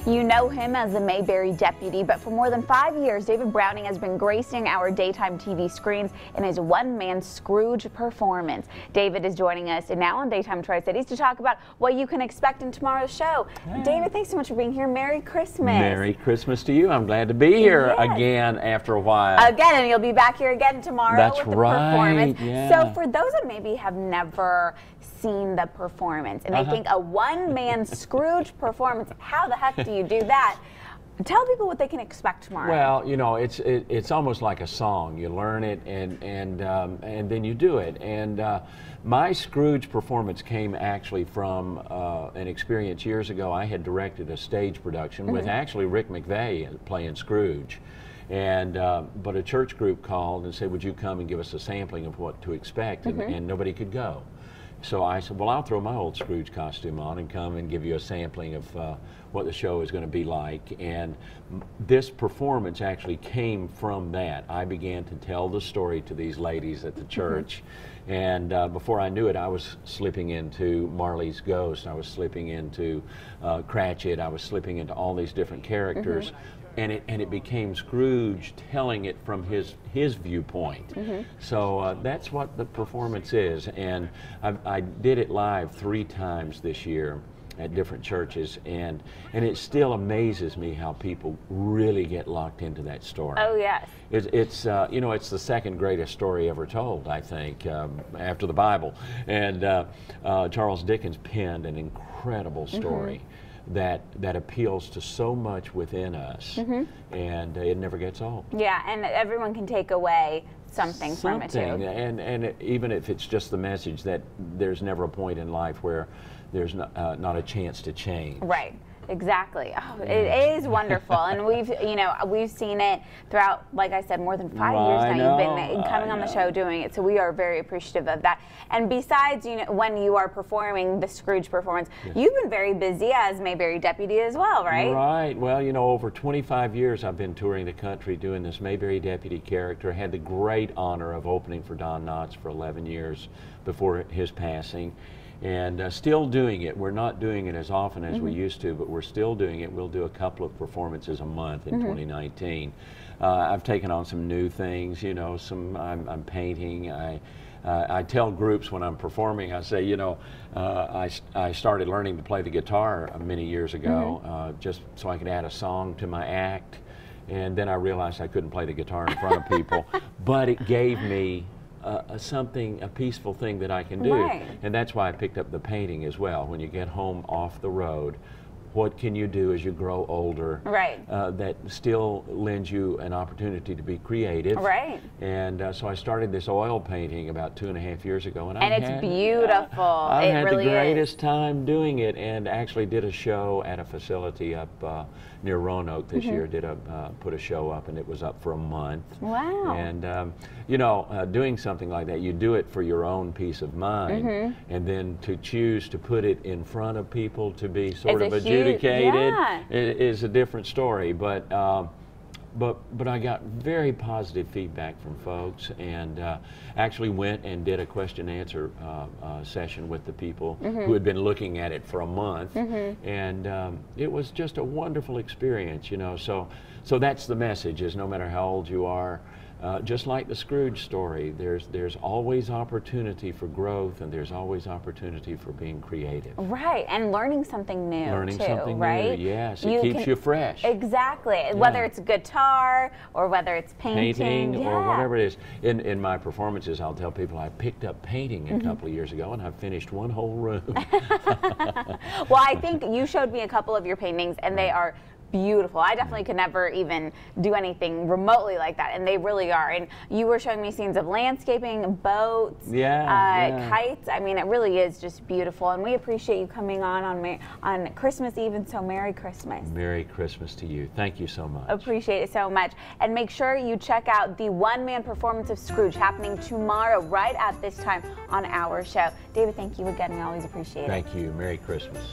You know him as the Mayberry Deputy, but for more than 5 years, David Browning has been gracing our daytime TV screens in his one-man Scrooge performance. David is joining us now on Daytime Tri-Cities to talk about what you can expect in tomorrow's show. Yeah. David, thanks so much for being here. Merry Christmas. Merry Christmas to you. I'm glad to be here again after a while. Again, and you'll be back here again tomorrow with the performance. Yeah. So for those that maybe have never seen the performance and they think a one-man Scrooge performance, how the heck do you do that? Tell people what they can expect tomorrow. Well, you know, it's almost like a song. You learn it and then you do it. And my Scrooge performance came actually from an experience years ago. I had directed a stage production with actually Rick McVeigh playing Scrooge. And but a church group called and said, would you come and give us a sampling of what to expect? And nobody could go. So I said, well, I'll throw my old Scrooge costume on and come and give you a sampling of what the show is going to be like. And this performance actually came from that. I began to tell the story to these ladies at the church. And before I knew it, I was slipping into Marley's Ghost. I was slipping into Cratchit. I was slipping into all these different characters. And it became Scrooge telling it from his viewpoint. So that's what the performance is. And I did it live 3 times this year at different churches, and it still amazes me how people really get locked into that story. Oh yes. It's you know, it's the second greatest story ever told, I think, after the Bible. And Charles Dickens penned an incredible story. That appeals to so much within us, and it never gets old. Yeah, and everyone can take away something from it too. And even if it's just the message that there's never a point in life where there's not a chance to change. Right. Exactly. Oh, it is wonderful, and we've seen it throughout, like I said, more than 5 years now. You've been coming on the show doing it, so we are very appreciative of that. And besides, when you are performing the Scrooge performance, you've been very busy as Mayberry Deputy as well, right? Right. Well, over 25 years I've been touring the country doing this Mayberry Deputy character. I had the great honor of opening for Don Knotts for 11 years before his passing. And still doing it. We're not doing it as often as we used to, but we're still doing it. We'll do a couple of performances a month in 2019. I've taken on some new things, I'm painting. I tell groups when I'm performing, I say, I started learning to play the guitar many years ago, just so I could add a song to my act. And then I realized I couldn't play the guitar in front of people, but it gave me a peaceful thing that I can do. And that's why I picked up the painting as well. When you get home off the road, what can you do as you grow older that still lends you an opportunity to be creative? And so I started this oil painting about 2.5 years ago. And it's beautiful. I had the greatest time doing it, and actually did a show at a facility up near Roanoke this year. Put a show up, and it was up for a month. Wow. And doing something like that, you do it for your own peace of mind, and then to choose to put it in front of people to be sort of adjudicated is a different story. But I got very positive feedback from folks, and actually went and did a question and answer session with the people who had been looking at it for a month, and it was just a wonderful experience, So that's the message: is no matter how old you are, just like the Scrooge story, there's always opportunity for growth, and there's always opportunity for being creative. Right, and learning something new something right? new, yes. It keeps you fresh. Exactly. Yeah. Whether it's guitar or whether it's painting or whatever it is. In my performances, I'll tell people I picked up painting a couple of years ago, and I've finished one whole room. Well, I think you showed me a couple of your paintings, and they are beautiful. I definitely could never even do anything remotely like that, and they really are. And you were showing me scenes of landscaping, boats, kites. I mean, it really is just beautiful, and we appreciate you coming on Christmas Eve, and so Merry Christmas. Merry Christmas to you. Thank you so much. Appreciate it so much. And make sure you check out the one-man performance of Scrooge happening tomorrow right at this time on our show. David, thank you again. We always appreciate it. Thank you. Merry Christmas.